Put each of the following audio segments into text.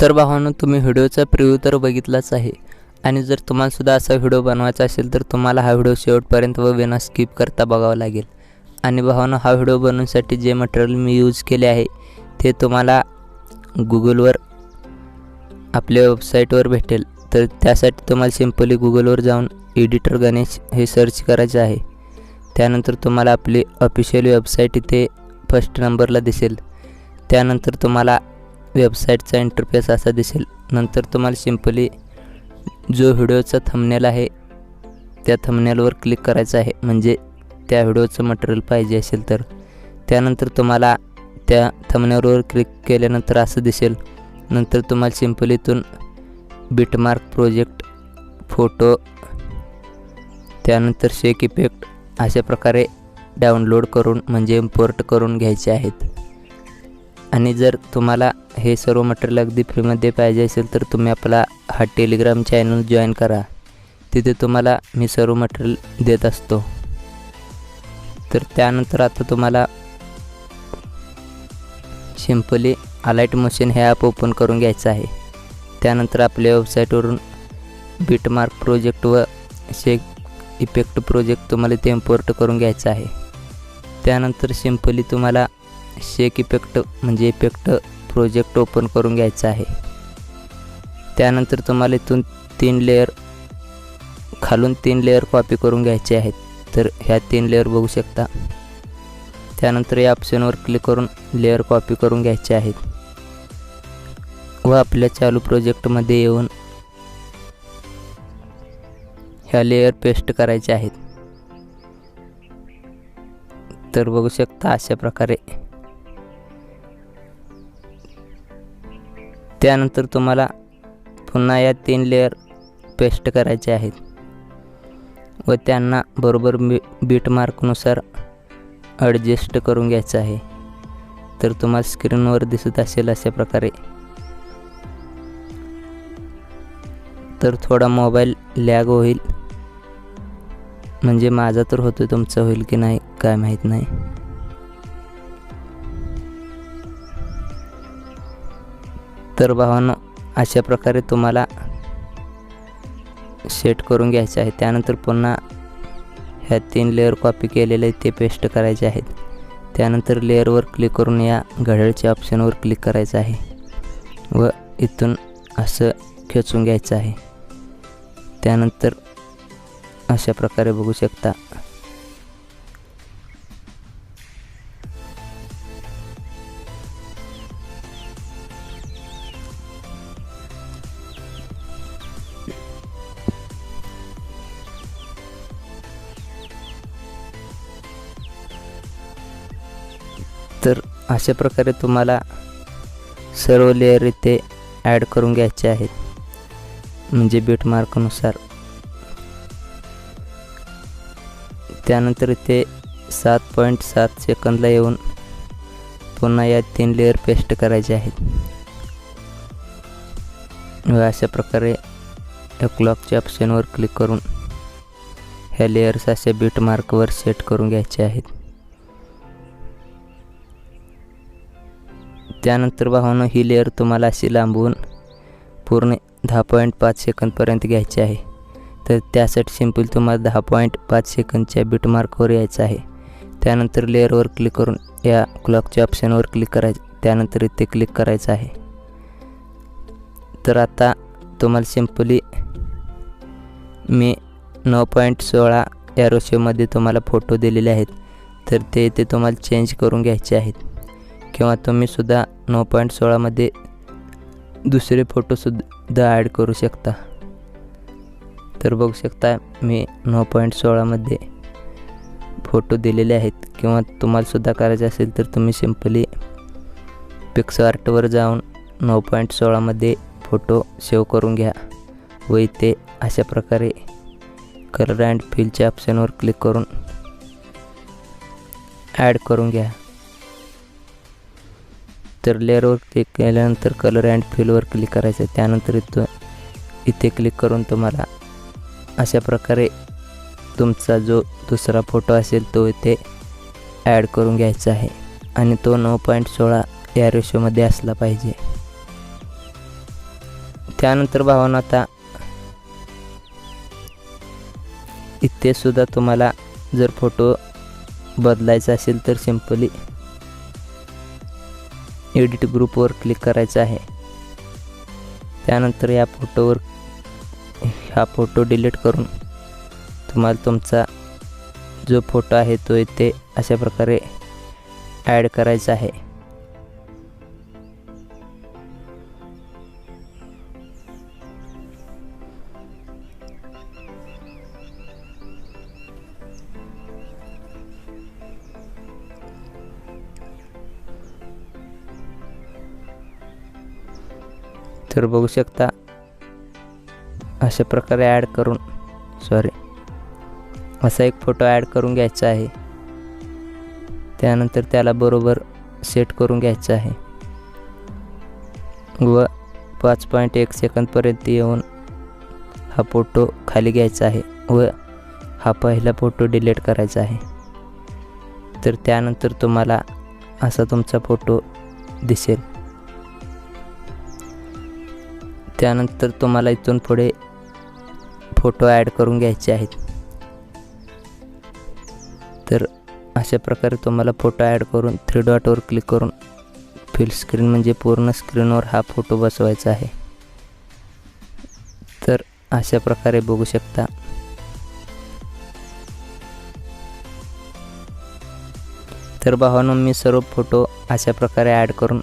तर भावांनो, तुम्ही व्हिडिओचा प्रिव्ह्यू तर बघितलाच आहे आणि जर तुम्हाला सुद्धा असा व्हिडिओ बनवायचा असेल तर तुम्हाला हा व्हिडिओ शेवटपर्यंत व विना स्किप करता बघावा लागेल। आणि भावांनो, हा व्हिडिओ बनवण्यासाठी जे मटेरियल मी यूज केले आहे ते तुम्हाला गूगलवर आपल्या वेबसाईटवर भेटेल। तर त्यासाठी तुम्हाला सिंपली गूगलवर जाऊन एडिटर गणेश हे सर्च करायचे आहे। त्यानंतर तुम्हाला आपली ऑफिशियल वेबसाईट इथे फर्स्ट नंबरला दिसेल। त्यानंतर तुम्हाला वेबसाईटचा इंटरफेस असा दिसेल। नंतर तुम्हाला सिंपली जो व्हिडिओचा थंबनेल आहे त्या थंबनेलवर क्लिक करायचं आहे, म्हणजे त्या व्हिडिओचं मटेरियल पाहिजे असेल तर। त्यानंतर तुम्हाला त्या थंबनेलवर क्लिक केल्यानंतर असं दिसेल। नंतर तुम्हाला सिंपली इथून बिटमार्क प्रोजेक्ट, फोटो, त्यानंतर शेक इफेक्ट अशा प्रकारे डाउनलोड करून म्हणजे इम्पोर्ट करून घ्यायचे आहेत। आणि जर तुम्हाला हे सर्व मटेरियल अगदी फ्रीमध्ये पाहिजे असेल तर तुम्ही आपला हा टेलिग्राम चॅनल जॉईन करा, तिथे तुम्हाला मी सर्व मटेरियल देत असतो। तर त्यानंतर आता तुम्हाला सिंपली अलाइट मोशन हे ॲप ओपन करून घ्यायचं आहे। त्यानंतर आपल्या वेबसाईटवरून बिटमार्क प्रोजेक्ट व शेक इफेक्ट प्रोजेक्ट तुम्हाला ते इम्पोर्ट करून घ्यायचं आहे। त्यानंतर सिंपली तुम्हाला शेक इफेक्ट म्हणजे इफेक्ट प्रोजेक्ट ओपन करून घ्यायचा आहे। त्यानंतर तुम्हाला इथून 3 लेयर खालून 3 लेयर कॉपी करून घ्यायचे आहेत। तर ह्या 3 लेयर बघू शकता। त्यानंतर या ऑप्शनवर क्लिक करून लेयर कॉपी करून घ्यायचे आहेत व आपल्या चालू प्रोजेक्टमध्ये येऊन ह्या लेयर पेस्ट करायचे आहेत। तर बघू शकता अशा प्रकारे। त्यानंतर तुम्हाला पुन्हा या 3 लेयर पेस्ट करायचे आहेत व त्यांना बरोबर बिटमार्कनुसार ॲडजस्ट करून घ्यायचं आहे। तर तुम्हाला स्क्रीनवर दिसत असेल अशा प्रकारे। तर थोडा मोबाईल लॅग होईल, म्हणजे माझा तर होतो, तुमचा होईल की नाही काय माहीत नाही। तर भावांनो, अशा प्रकारे तुम्हाला सेट करून घ्यायचे आहे। त्यानंतर पुन्हा ह्या 3 लेयर कॉपी केलेले ते पेस्ट करायचे आहेत। त्यानंतर लेअरवर क्लिक करून या घड्याळच्या ऑप्शनवर क्लिक करायचं आहे व इथून असं खेचून घ्यायचं आहे। त्यानंतर अशा प्रकारे बघू शकता। तर अशा प्रकारे तुम्हाला सर्व लेयर इथे ॲड करून घ्यायचे आहेत, म्हणजे बिटमार्कनुसार। त्यानंतर इथे 7.7 सेकंदला येऊन पुन्हा या 3 लेयर पेस्ट करायचे आहेत व अशा प्रकारे या क्लॉकच्या ऑप्शनवर क्लिक करून ह्या लेयर्स अशा बिटमार्कवर सेट करून घ्यायचे आहेत। त्यानंतर भावांनो, ही लेयर तुम्हाला अशी लांबवून पूर्ण 10.5 सेकंदपर्यंत घ्यायची आहे। तर त्यासाठी सिंपल तुम्हाला 10.5 सेकंदच्या बिटमार्कवर यायचं आहे। त्यानंतर लेअरवर क्लिक करून या क्लॉकच्या ऑप्शनवर क्लिक करायचं, त्यानंतर इथे क्लिक करायचं आहे। तर आता तुम्हाला सिंपली मी 9.16 या रेशोमध्ये तुम्हाला फोटो दिलेले आहेत, तर ते इथे तुम्हाला चेंज करून घ्यायचे आहेत, किंवा तुम्ही सुद्धा 9.16 मध्ये दुसरे फोटोसुद्धा ॲड करू शकता। तर बघू शकता मी 9.16 मध्ये फोटो दिलेले आहेत, किंवा तुम्हाला सुद्धा करायचे असेल तर तुम्ही सिंपली पिक्सआर्टवर जाऊन 9.16 मध्ये फोटो सेव्ह करून घ्या व इथे अशा प्रकारे कलर अँड फिलच्या ऑप्शनवर क्लिक करून ॲड करून घ्या। तर लेअरवर क्लिक केल्यानंतर कलर अँड फिलवर क्लिक करायचं। त्यानंतर इथे क्लिक करून तुम्हाला अशा प्रकारे तुमचा जो दुसरा फोटो असेल तो इथे ॲड करून घ्यायचा आहे आणि तो 9.16 या रेशोमध्ये असला पाहिजे। त्यानंतर भावांनो आता इथे सुद्धा तुम्हाला जर फोटो बदलायचा असेल तर सिंपली एडिट ग्रुपवर क्लिक करायचं आहे. त्यानंतर या फोटोवर हा फोटो डिलीट करून तुम्हाला तुमचा जो फोटो आहे तो इथे अशा प्रकारे ॲड करायचा आहे. तर बघू शकता अशा प्रकारे ॲड करून असा एक फोटो ॲड करून घ्यायचा आहे. त्यानंतर त्याला बरोबर सेट करून घ्यायचं आहे व 5.1 सेकंदपर्यंत येऊन हा फोटो खाली घ्यायचा आहे व हा पहिला फोटो डिलीट करायचा आहे. तर त्यानंतर तुम्हाला असा तुमचा फोटो दिसेल. त्यानंतर तुम्हाला इथून पुढे फोटो ॲड करून घ्यायचे आहेत. तर अशा प्रकारे तुम्हाला फोटो ॲड करून 3 डॉटवर क्लिक करून फुल स्क्रीन म्हणजे पूर्ण स्क्रीनवर हा फोटो बसवायचा आहे. तर अशा प्रकारे बघू शकता. तर भावांनो मी सर्व फोटो अशा प्रकारे ॲड करून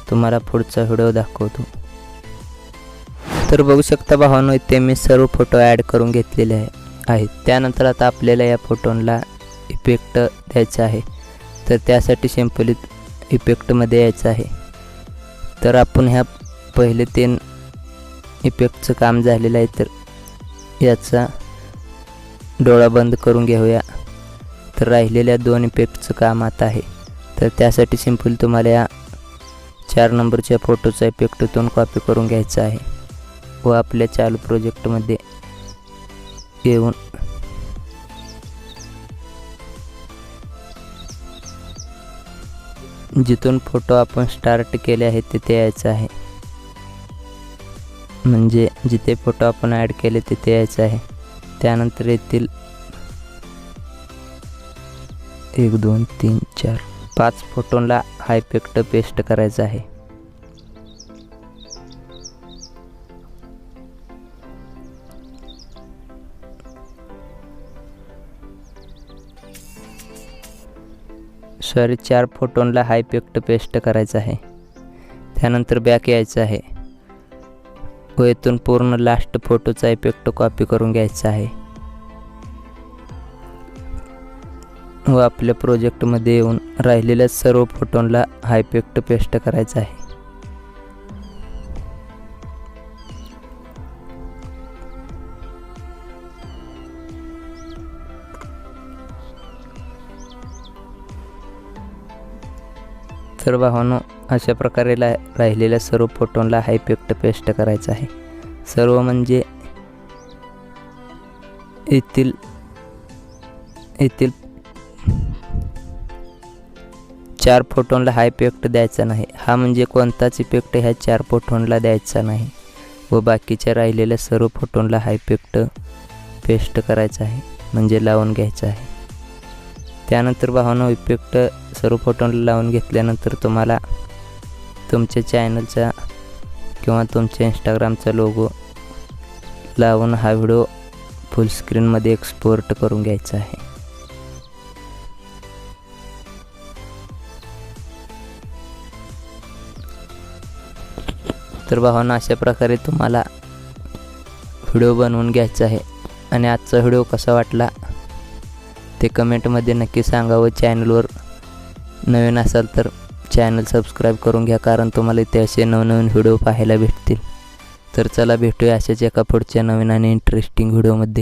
तुम्हाला पुढचा व्हिडिओ दाखवतो. तर बघू शकता भावांनो इथे मी सर्व फोटो ॲड करून घेतलेले आहेत. त्यानंतर आता आपल्याला या फोटोंना इफेक्ट द्यायचा आहे. तर त्यासाठी सिंपली इफेक्टमध्ये यायचं आहे. तर आपण ह्या पहिले 3 इफेक्टचं काम झालेलं आहे. तर याचा डोळा बंद करून घेऊया. तर राहिलेल्या 2 इफेक्टचं काम आता आहे. तर त्यासाठी सिंपल तुम्हाला या 4 नंबरच्या फोटोचा इफेक्ट इथून कॉपी करून घ्यायचा आहे व आपल्या चालू प्रोजेक्टमध्ये येऊन जिथून फोटो आपण स्टार्ट केले आहे तिथे यायचं आहे. म्हणजे जिथे फोटो आपण ॲड केले तिथे यायचं आहे. त्यानंतर येथील 1 2 3 4 5 फोटोंना हा इफेक्ट पेस्ट करायचा आहे. सॉरी 4 फोटोंना हा इफेक्ट पेस्ट करायचा आहे. त्यानंतर बॅक यायचं आहे व इथून पूर्ण लास्ट फोटोचा इफेक्ट कॉपी करून घ्यायचा आहे व आपल्या प्रोजेक्टमध्ये येऊन राहिलेल्या सर्व फोटोंना हा इफेक्ट पेस्ट करायचा आहे. तर भावांनो अशा प्रकारे राहिलेल्या सर्व फोटोंना हा इफेक्ट पेस्ट करायचा आहे. सर्व म्हणजे येथील 4 फोटोंना हा इफेक्ट द्यायचा नाही. हा म्हणजे कोणताच इफेक्ट ह्या 4 फोटोंना द्यायचा नाही व बाकीच्या राहिलेल्या सर्व फोटोंना हा इफेक्ट पेस्ट करायचा आहे म्हणजे लावून घ्यायचा आहे. त्यानंतर भावांनो इफेक्ट सर्व फोटोंना लावून घेतल्यानंतर तुम्हाला तुमच्या चॅनलचा किंवा तुमच्या इंस्टाग्रामचा लोगो लावून हा व्हिडिओ फुल स्क्रीनमध्ये एक्सपोर्ट करून घ्यायचा आहे. तर भावांनो अशा प्रकारे तुम्हाला व्हिडिओ बनवून घ्यायचा आहे. आणि आजचा व्हिडिओ कसा वाटला ते कमेंटमध्ये नक्की सांगा व चॅनलवर नवीन असाल तर चॅनल सबस्क्राईब करून घ्या, कारण तुम्हाला इथे असे नवनवीन व्हिडिओ पाहायला भेटतील. तर चला भेटूया अशाच एका पुढच्या नवीन आणि इंटरेस्टिंग व्हिडिओमध्ये.